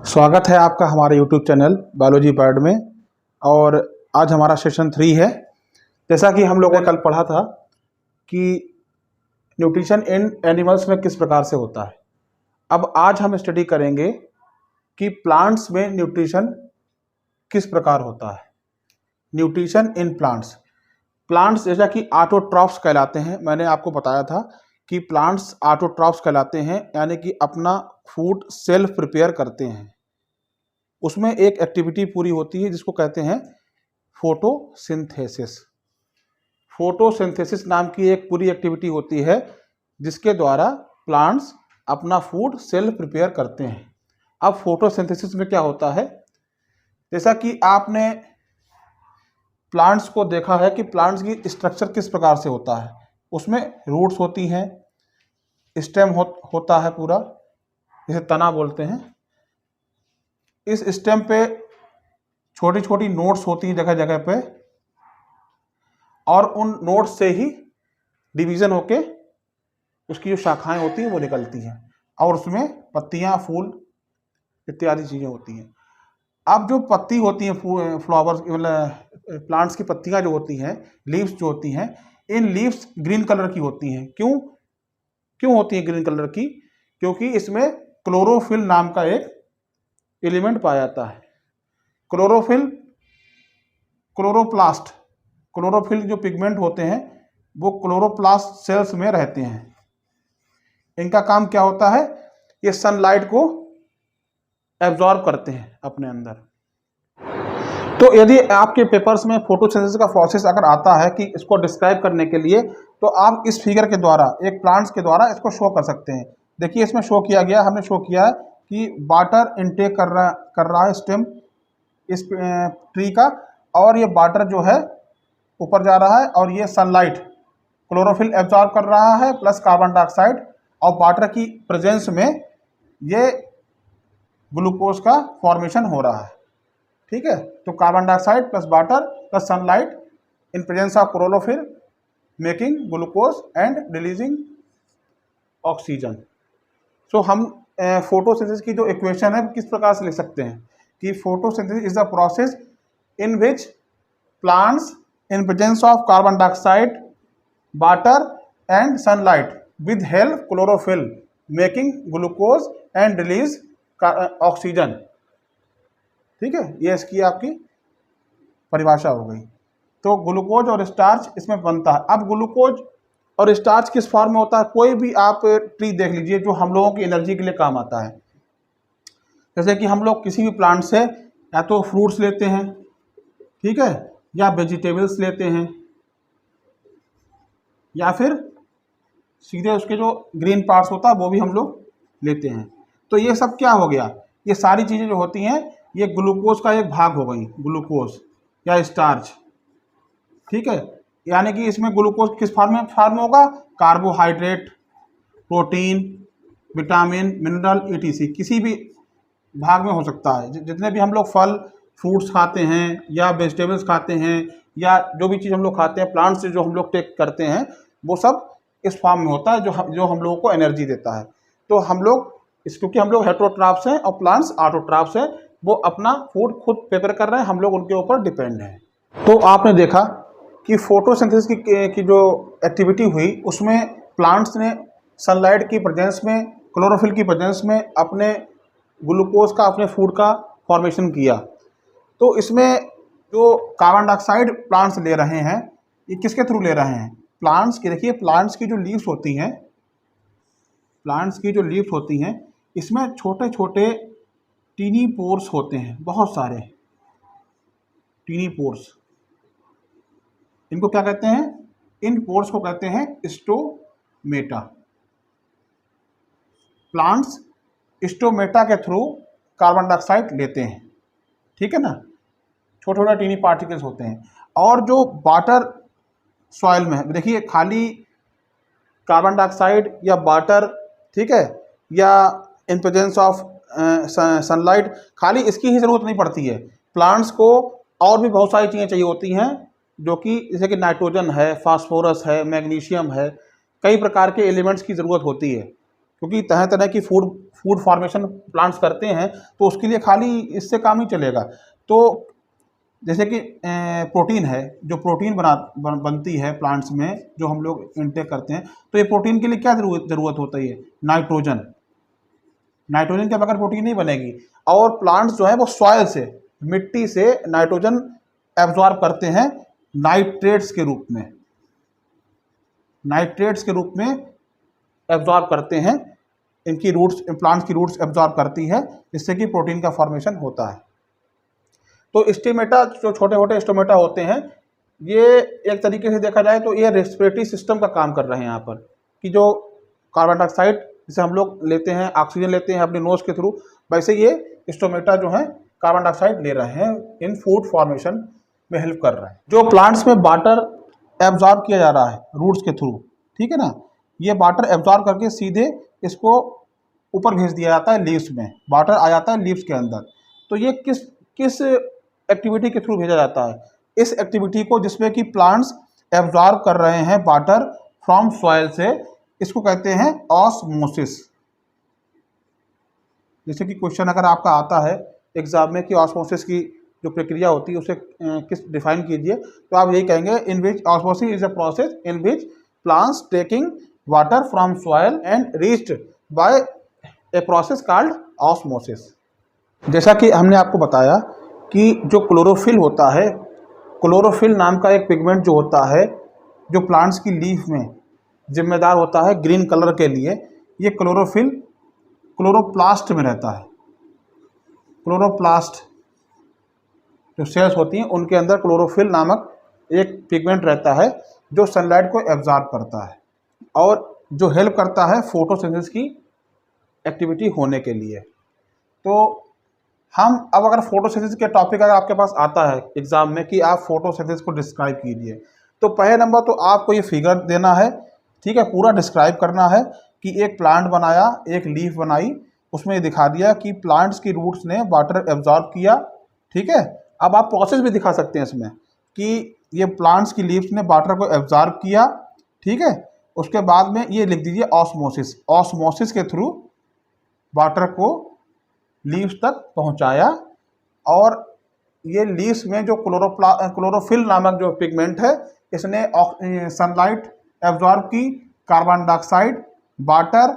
स्वागत है आपका हमारे YouTube चैनल बायोलॉजी वर्ल्ड में। और आज हमारा सेशन 3 है। जैसा कि हम लोगों ने कल पढ़ा था कि न्यूट्रिशन इन एनिमल्स में किस प्रकार से होता है। अब आज हम स्टडी करेंगे कि प्लांट्स में न्यूट्रिशन किस प्रकार होता है। न्यूट्रिशन इन प्लांट्स जैसा कि ऑटोट्रॉफ्स कहलाते हैं। मैंने आपको बताया था कि प्लांट्स ऑटोट्रॉफ्स कहलाते हैं, यानी कि अपना फूड सेल्फ प्रिपेयर करते हैं। उसमें एक एक्टिविटी पूरी होती है जिसको कहते हैं फोटोसिंथेसिस। फोटोसिंथेसिस नाम की एक पूरी एक्टिविटी होती है जिसके द्वारा प्लांट्स अपना फूड सेल्फ प्रिपेयर करते हैं। अब फोटोसिंथेसिस में क्या होता है, जैसा कि आपने प्लांट्स को देखा है कि प्लांट्स की स्ट्रक्चर किस प्रकार से होता है। उसमें रूट्स होती हैं, स्टेम होता है पूरा, जिसे तना बोलते हैं। इस स्टेम पे छोटी छोटी नोड्स होती हैं जगह जगह पे, और उन नोड्स से ही डिवीज़न होके उसकी जो शाखाएं होती हैं वो निकलती हैं, और उसमें पत्तियां, फूल इत्यादि चीज़ें होती हैं। अब जो पत्ती होती हैं, फ्लावर्स मतलब प्लांट्स की पत्तियां जो होती हैं, लीव्स जो होती हैं, इन लीव्स ग्रीन कलर की होती हैं। क्यों होती हैं ग्रीन कलर की? क्योंकि इसमें क्लोरोफिल नाम का एक एलिमेंट पाया जाता है। क्लोरोफिल जो पिगमेंट होते हैं वो क्लोरोप्लास्ट सेल्स में रहते हैं। इनका काम क्या होता है, ये सनलाइट को एब्जॉर्ब करते हैं अपने अंदर। तो यदि आपके पेपर्स में फोटोसिंथेसिस का प्रोसेस अगर आता है कि इसको डिस्क्राइब करने के लिए, तो आप इस फिगर के द्वारा, एक प्लांट्स के द्वारा इसको शो कर सकते हैं। देखिए इसमें शो किया गया, हमने शो किया है कि वाटर इनटेक कर रहा है स्टेम इस ट्री का, और ये वाटर जो है ऊपर जा रहा है, और ये सनलाइट क्लोरोफिल एब्जॉर्ब कर रहा है प्लस कार्बन डाइऑक्साइड, और वाटर की प्रेजेंस में ये ग्लूकोज का फॉर्मेशन हो रहा है। ठीक है, तो carbon dioxide plus water plus sunlight in presence of chlorophyll making glucose and releasing oxygen. So हम फोटोसिंथेसिस की जो इक्वेशन है किस प्रकार से लिख सकते हैं कि photosynthesis is the process in which plants in presence of carbon dioxide, water and sunlight with help chlorophyll making glucose and release oxygen. ठीक है, ये इसकी आपकी परिभाषा हो गई। तो ग्लूकोज और स्टार्च इसमें बनता है। अब ग्लूकोज और स्टार्च किस फॉर्म में होता है? कोई भी आप ट्री देख लीजिए जो हम लोगों की एनर्जी के लिए काम आता है। जैसे कि हम लोग किसी भी प्लांट से या तो फ्रूट्स लेते हैं, ठीक है, या वेजिटेबल्स लेते हैं, या फिर सीधे उसके जो ग्रीन पार्ट्स होता है वो भी हम लोग लेते हैं। तो ये सब क्या हो गया, ये सारी चीज़ें जो होती हैं ये ग्लूकोज का एक भाग हो गई, ग्लूकोज या स्टार्च। ठीक है, यानी कि इसमें ग्लूकोज किस फॉर्म में होगा? Carbohydrate, protein, vitamin, mineral, ETC किसी भी भाग में हो सकता है। जितने भी हम लोग फल फ्रूट्स खाते हैं या वेजिटेबल्स खाते हैं या जो भी चीज़ हम लोग खाते हैं प्लांट से जो हम लोग टेक करते हैं, वो सब इस फॉर्म में होता है जो हम लोगों को एनर्जी देता है। तो हम लोग क्योंकि हम लोग हेटेरोट्रॉफ्स हैं और प्लांट्स ऑटोट्रॉफ्स हैं, वो अपना फूड खुद प्रिपेयर कर रहे हैं, हम लोग उनके ऊपर डिपेंड हैं। तो आपने देखा कि फोटोसिंथेसिस की जो एक्टिविटी हुई उसमें प्लांट्स ने सनलाइट की प्रेजेंस में, क्लोरोफिल की प्रेजेंस में अपने ग्लूकोज का, अपने फूड का फॉर्मेशन किया। तो इसमें जो कार्बन डाइऑक्साइड प्लांट्स ले रहे हैं, ये किसके थ्रू ले रहे हैं? प्लांट्स की। देखिए प्लांट्स की जो लीव्स होती हैं, इसमें छोटे छोटे टीनी पोर्स होते हैं, बहुत सारे टीनी पोर्स। इनको क्या कहते हैं? इन पोर्स को कहते हैं स्टोमेटा। प्लांट्स स्टोमेटा के थ्रू कार्बन डाइऑक्साइड लेते हैं। ठीक है ना, छोटे छोटे टीनी पार्टिकल्स होते हैं। और जो वाटर सॉइल में है, देखिए खाली कार्बन डाइऑक्साइड या वाटर, ठीक है, या इन प्रेजेंस ऑफ सनलाइट, खाली इसकी ही ज़रूरत नहीं पड़ती है। प्लांट्स को और भी बहुत सारी चीज़ें चाहिए होती हैं, जो कि जैसे कि नाइट्रोजन है, फास्फोरस है, मैग्नीशियम है, कई प्रकार के एलिमेंट्स की ज़रूरत होती है। क्योंकि तरह तरह की फूड फॉर्मेशन प्लांट्स करते हैं, तो उसके लिए खाली इससे काम नहीं चलेगा। तो जैसे कि प्रोटीन है, जो प्रोटीन बनती है प्लांट्स में, जो हम लोग इंटेक करते हैं, तो ये प्रोटीन के लिए क्या ज़रूरत होती है? नाइट्रोजन। नाइट्रोजन के बगैर प्रोटीन नहीं बनेगी। और प्लांट्स जो है वो सॉइल से, मिट्टी से नाइट्रोजन एब्जॉर्ब करते हैं नाइट्रेट्स के रूप में, नाइट्रेट्स के रूप में एब्जॉर्ब करते हैं। इनकी रूट्स, प्लांट्स की रूट्स एब्जॉर्ब करती है, जिससे कि प्रोटीन का फॉर्मेशन होता है। तो स्टोमेटा, जो छोटे छोटे स्टोमेटा होते हैं, ये एक तरीके से देखा जाए तो ये रेस्पिरेटरी सिस्टम का काम कर रहे हैं यहाँ पर, कि जो कार्बन डाइऑक्साइड जिसे हम लोग लेते हैं, ऑक्सीजन लेते हैं अपने नोज के थ्रू, वैसे ये स्टोमेटा जो है कार्बन डाइऑक्साइड ले रहे हैं, इन फूड फॉर्मेशन में हेल्प कर रहे हैं। जो प्लांट्स में वाटर एब्जॉर्ब किया जा रहा है रूट्स के थ्रू, ठीक है ना, ये वाटर एब्जॉर्ब करके सीधे इसको ऊपर भेज दिया जाता है लीव्स में, वाटर आ जाता है लीव्स के अंदर। तो ये किस एक्टिविटी के थ्रू भेजा जाता है? इस एक्टिविटी को जिसमें कि प्लांट्स एब्जॉर्ब कर रहे हैं वाटर फ्रॉम सॉइल से, इसको कहते हैं ऑस्मोसिस। जैसे कि क्वेश्चन अगर आपका आता है एग्जाम में कि ऑस्मोसिस की जो प्रक्रिया होती है उसे किस डिफाइन कीजिए, तो आप यही कहेंगे, in which osmosis is a process in which plants taking water from soil and reached by a process called osmosis. जैसा कि हमने आपको बताया कि जो क्लोरोफिल होता है, क्लोरोफिल नाम का एक पिगमेंट जो होता है, जो प्लांट्स की लीफ में जिम्मेदार होता है ग्रीन कलर के लिए, ये क्लोरोफिल क्लोरोप्लास्ट में रहता है। क्लोरोप्लास्ट जो सेल्स होती हैं उनके अंदर क्लोरोफिल नामक एक पिगमेंट रहता है, जो सनलाइट को एब्जॉर्ब करता है और जो हेल्प करता है फोटोसिंथेसिस की एक्टिविटी होने के लिए। तो हम अब अगर फोटोसिंथेसिस के टॉपिक अगर आपके पास आता है एग्जाम में कि आप फोटोसिंथेसिस को डिस्क्राइब कीजिए, तो पहले नंबर तो आपको ये फिगर देना है, ठीक है, पूरा डिस्क्राइब करना है कि एक प्लांट बनाया, एक लीफ बनाई, उसमें ये दिखा दिया कि प्लांट्स की रूट्स ने वाटर एब्जॉर्ब किया, ठीक है। अब आप प्रोसेस भी दिखा सकते हैं इसमें कि ये प्लांट्स की लीव्स ने वाटर को एब्जॉर्ब किया, ठीक है। उसके बाद में ये लिख दीजिए ऑस्मोसिस, ऑस्मोसिस के थ्रू वाटर को लीव्स तक पहुंचाया, और ये लीव्स में जो क्लोरोफिल नामक जो पिगमेंट है, इसने सनलाइट एब्जॉर्ब की, कार्बन डाइऑक्साइड, वाटर,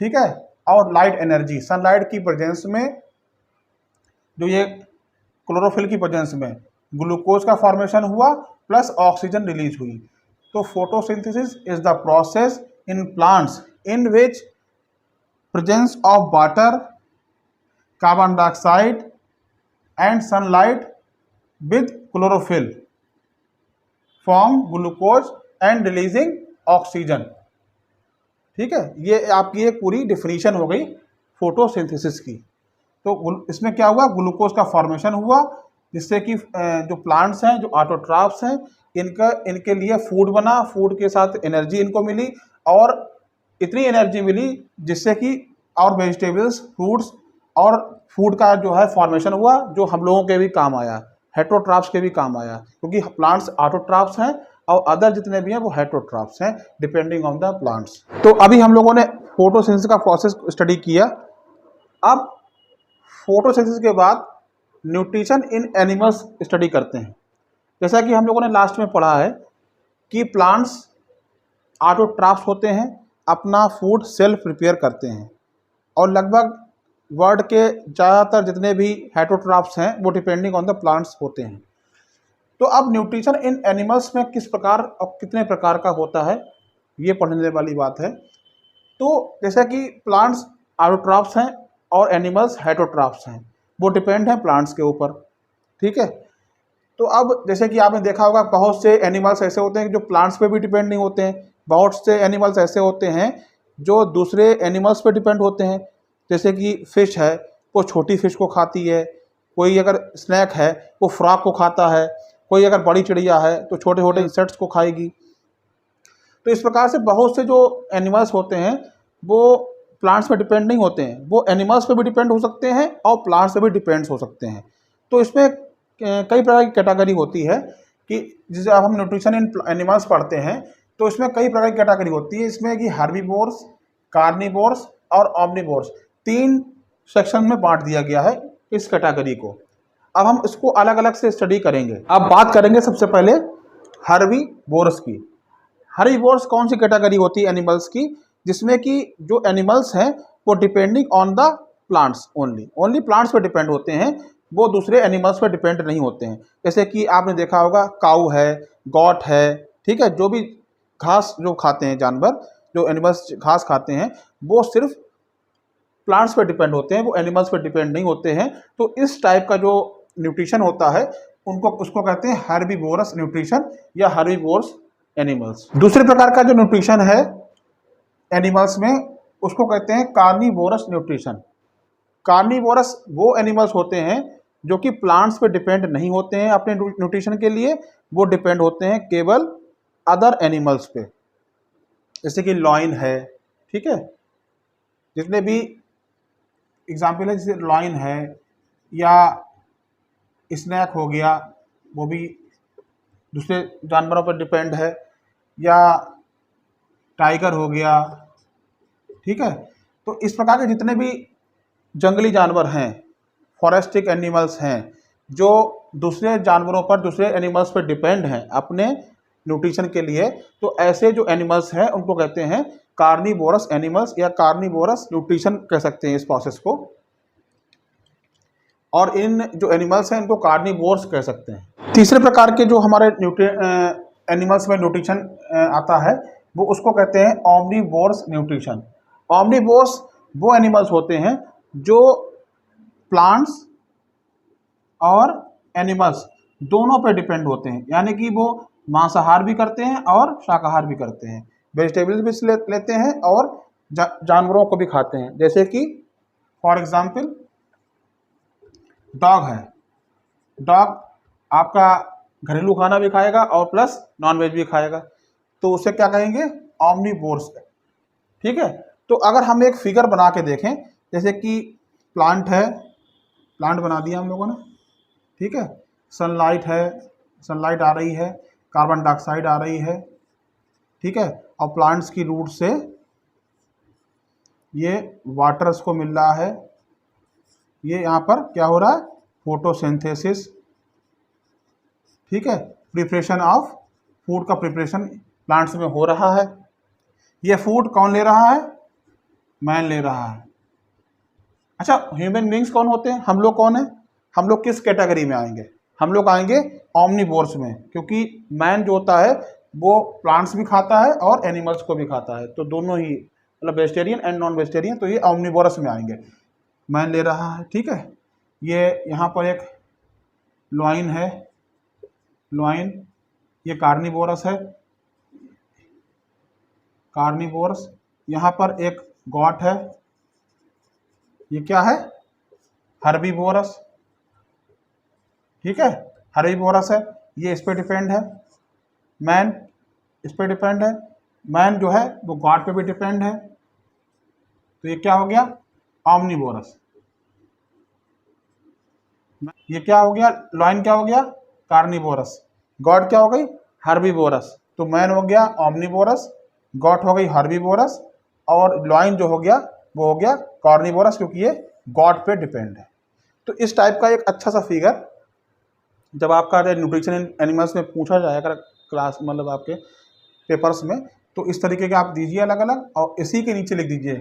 ठीक है, और लाइट एनर्जी। सनलाइट की प्रेजेंस में, जो ये क्लोरोफिल की प्रेजेंस में ग्लूकोज का फॉर्मेशन हुआ प्लस ऑक्सीजन रिलीज हुई। तो photosynthesis is the process in plants in which presence of water, carbon dioxide and sunlight with chlorophyll form glucose and releasing oxygen, ठीक है। ये आपकी एक पूरी डेफिनेशन हो गई फोटोसिंथेसिस की। तो इसमें क्या हुआ, ग्लूकोज का फॉर्मेशन हुआ, जिससे कि जो प्लांट्स हैं, जो ऑटोट्रॉफ्स हैं, इनके लिए फूड बना, फूड के साथ एनर्जी इनको मिली, और इतनी एनर्जी मिली जिससे कि और वेजिटेबल्स, फ्रूट्स और फूड का जो है फॉर्मेशन हुआ, जो हम लोगों के भी काम आया, हेटरोट्रॉफ्स के भी काम आया, क्योंकि प्लांट्स ऑटोट्रॉफ्स हैं और अदर जितने भी हैं वो हेटरोट्रॉफ्स हैं, डिपेंडिंग ऑन द प्लांट्स। तो अभी हम लोगों ने फोटोसिंथेसिस का प्रोसेस स्टडी किया। अब फोटोसिंथेसिस के बाद न्यूट्रिशन इन एनिमल्स स्टडी करते हैं। जैसा कि हम लोगों ने लास्ट में पढ़ा है कि प्लांट्स ऑटोट्रॉफ्स होते हैं, अपना फूड सेल्फ प्रिपेयर करते हैं, और लगभग वर्ल्ड के ज़्यादातर जितने भी हेटरोट्रॉफ्स हैं वो डिपेंडिंग ऑन द प्लांट्स होते हैं। तो अब न्यूट्रिशन इन एनिमल्स में किस प्रकार और कितने प्रकार का होता है, ये पढ़ने वाली बात है। तो जैसा कि प्लांट्स ऑटोट्रॉफ्स हैं और एनिमल्स हेटरोट्रॉफ्स हैं, वो डिपेंड हैं प्लांट्स के ऊपर, ठीक है। तो अब जैसे कि आपने देखा होगा, बहुत से एनिमल्स ऐसे होते हैं जो प्लांट्स पे भी डिपेंड नहीं होते हैं, बहुत से एनिमल्स ऐसे होते हैं जो दूसरे एनिमल्स पे डिपेंड होते हैं। जैसे कि फिश है, वो छोटी फिश को खाती है, कोई अगर स्नैक है वो फ्रॉग को खाता है, कोई अगर बड़ी चिड़िया है तो छोटे छोटे इंसेक्ट्स को खाएगी। तो इस प्रकार से बहुत से जो एनिमल्स होते हैं वो प्लांट्स पे डिपेंड नहीं होते हैं, वो एनिमल्स पे भी डिपेंड हो सकते हैं और प्लांट्स पे भी डिपेंड हो सकते हैं। तो इसमें कई प्रकार की कैटेगरी होती है कि जैसे अब हम न्यूट्रिशन इन एनिमल्स पढ़ते हैं तो इसमें कई प्रकार की कैटेगरी होती है। इसमें कि हार्बीवोर्स, कार्निवोर्स और ऑम्निवोर्स, 3 सेक्शन में बांट दिया गया है इस कैटेगरी को। अब हम इसको अलग अलग से स्टडी करेंगे। अब बात करेंगे सबसे पहले हर्बीवोरस की। हर्बीवोरस कौन सी कैटेगरी होती है एनिमल्स की, जिसमें कि जो एनिमल्स हैं वो depending on the plants only plants पे डिपेंड होते हैं, वो दूसरे एनिमल्स पे डिपेंड नहीं होते हैं। जैसे कि आपने देखा होगा काऊ है, गॉट है, ठीक है, जो भी घास जो खाते हैं जानवर, जो एनिमल्स घास खाते हैं वो सिर्फ प्लांट्स पे डिपेंड होते हैं, वो एनिमल्स पे डिपेंड नहीं होते हैं। तो इस टाइप का जो न्यूट्रिशन होता है उसको कहते हैं हर्बीवोरस न्यूट्रिशन या हर्बीवोरस एनिमल्स। दूसरे प्रकार का जो न्यूट्रिशन है एनिमल्स में उसको कहते हैं कार्निवोरस न्यूट्रिशन। कार्निवोरस वो एनिमल्स होते हैं जो कि प्लांट्स पे डिपेंड नहीं होते हैं अपने न्यूट्रिशन के लिए, वो डिपेंड होते हैं केवल अदर एनिमल्स पे, जैसे कि लॉइन है, ठीक है, जितने भी एग्जाम्पल है जैसे लॉइन है या स्नैक हो गया, वो भी दूसरे जानवरों पर डिपेंड है, या टाइगर हो गया, ठीक है। तो इस प्रकार के जितने भी जंगली जानवर हैं, फॉरेस्टिक एनिमल्स हैं, जो दूसरे जानवरों पर, दूसरे एनिमल्स पर डिपेंड हैं अपने न्यूट्रिशन के लिए, तो ऐसे जो एनिमल्स हैं उनको कहते हैं कार्निवोरस एनिमल्स या कार्निवोरस न्यूट्रिशन कह सकते हैं इस प्रोसेस को। और इन जो एनिमल्स हैं इनको कार्निवोर्स कह सकते हैं। तीसरे प्रकार के जो हमारे एनिमल्स में न्यूट्रिशन आता है वो उसको कहते हैं ऑम्निवोरस न्यूट्रिशन। ऑम्निवोरस वो एनिमल्स होते हैं जो प्लांट्स और एनिमल्स दोनों पे डिपेंड होते हैं, यानी कि वो मांसाहार भी करते हैं और शाकाहार भी करते हैं, वेजिटेबल्स भी लेते हैं और जानवरों को भी खाते हैं। जैसे कि फॉर एग्जांपल डॉग है, डॉग आपका घरेलू खाना भी खाएगा और प्लस नॉनवेज भी खाएगा, तो उसे क्या कहेंगे ऑम्निवोरस, ठीक है। तो अगर हम एक फिगर बना के देखें, जैसे कि प्लांट है, प्लांट बना दिया हम लोगों ने, ठीक है, सनलाइट है, सनलाइट आ रही है, कार्बन डाइऑक्साइड आ रही है, ठीक है, और प्लांट्स की रूट से ये वाटर उसको मिल रहा है, ये यहाँ पर क्या हो रहा है फोटोसिंथेसिस, ठीक है, प्रिपरेशन ऑफ फूड का प्रिपरेशन प्लांट्स में हो रहा है। ये फूड कौन ले रहा है, मैन ले रहा है। अच्छा, ह्यूमन बींग्स कौन होते हैं, हम लोग कौन है, हम लोग किस कैटेगरी में आएंगे, हम लोग आएंगे ऑम्निवोर्स में, क्योंकि मैन जो होता है वो प्लांट्स भी खाता है और एनिमल्स को भी खाता है, तो दोनों ही मतलब वेजिटेरियन एंड नॉन वेजिटेरियन, तो ये ऑम्निवोरस में आएंगे, मैन ले रहा है, ठीक है। ये यहाँ पर एक लॉइन है, लॉइन ये कार्निवोरस है, कार्निवोरस। यहाँ पर एक गॉट है, ये क्या है हर्बीवोरस, ठीक है, हर्बीवोरस है, ये इस पे डिपेंड है। मैन इस पे डिपेंड है, मैन जो है वो गॉड पे भी डिपेंड है, तो ये क्या हो गया ऑम्निवोरस। ये क्या हो गया लॉइन, क्या हो गया कार्निवोरस, गॉड क्या हो गई हर्बीवोरस, तो मैन हो गया ऑम्निवोरस, गॉड हो गई हर्बीवोरस, और लॉइन जो हो गया वो हो गया कार्निवोरस, क्योंकि ये गॉड पे डिपेंड है। तो इस टाइप का एक अच्छा सा फिगर जब आपका न्यूट्रिशन इन एनिमल्स में पूछा जाएगा क्लास, मतलब आपके पेपर्स में, तो इस तरीके के आप दीजिए अलग अलग, और इसी के नीचे लिख दीजिए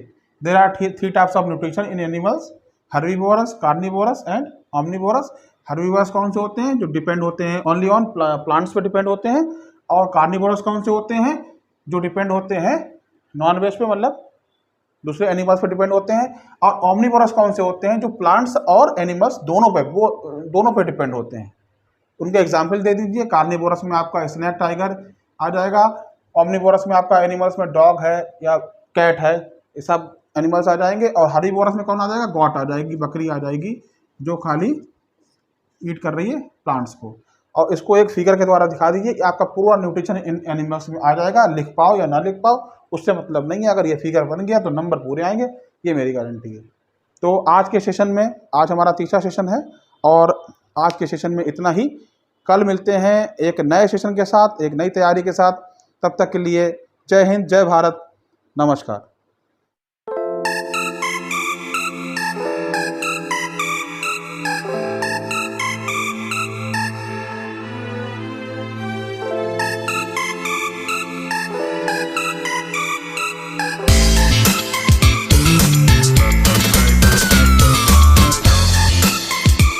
there are 3 types of nutrition in animals, herbivorous, carnivorous and omnivorous. Herbivorous कौन से होते हैं, जो डिपेंड होते हैं ओनली ऑन प्लांट्स पे डिपेंड होते हैं, और कार्निवोरस कौन से होते हैं, जो डिपेंड होते हैं नॉन वेज पे, मतलब दूसरे एनिमल्स पे डिपेंड होते हैं, और ऑम्निवोरस कौन से होते हैं, जो प्लांट्स और एनिमल्स दोनों पे, वो दोनों पे डिपेंड होते हैं। उनके एग्जाम्पल दे दीजिए, कार्निवोरस में आपका स्नैक टाइगर आ जाएगा, ऑम्निवोरस में आपका एनिमल्स में डॉग है या कैट है, ये सब एनिमल्स आ जाएंगे, और हर्बीवोरस में कौन आ जाएगा, गॉट आ जाएगी, बकरी आ जाएगी, जो खाली ईट कर रही है प्लांट्स को। और इसको एक फिगर के द्वारा दिखा दीजिए कि आपका पूरा न्यूट्रिशन इन एनिमल्स में आ जाएगा, लिख पाओ या ना लिख पाओ उससे मतलब नहीं है, अगर ये फिगर बन गया तो नंबर पूरे आएंगे, ये मेरी गारंटी है। तो आज के सेशन में, आज हमारा तीसरा सेशन है, और आज के सेशन में इतना ही। कल मिलते हैं एक नए सेशन के साथ, एक नई तैयारी के साथ। तब तक के लिए जय हिंद, जय भारत, नमस्कार।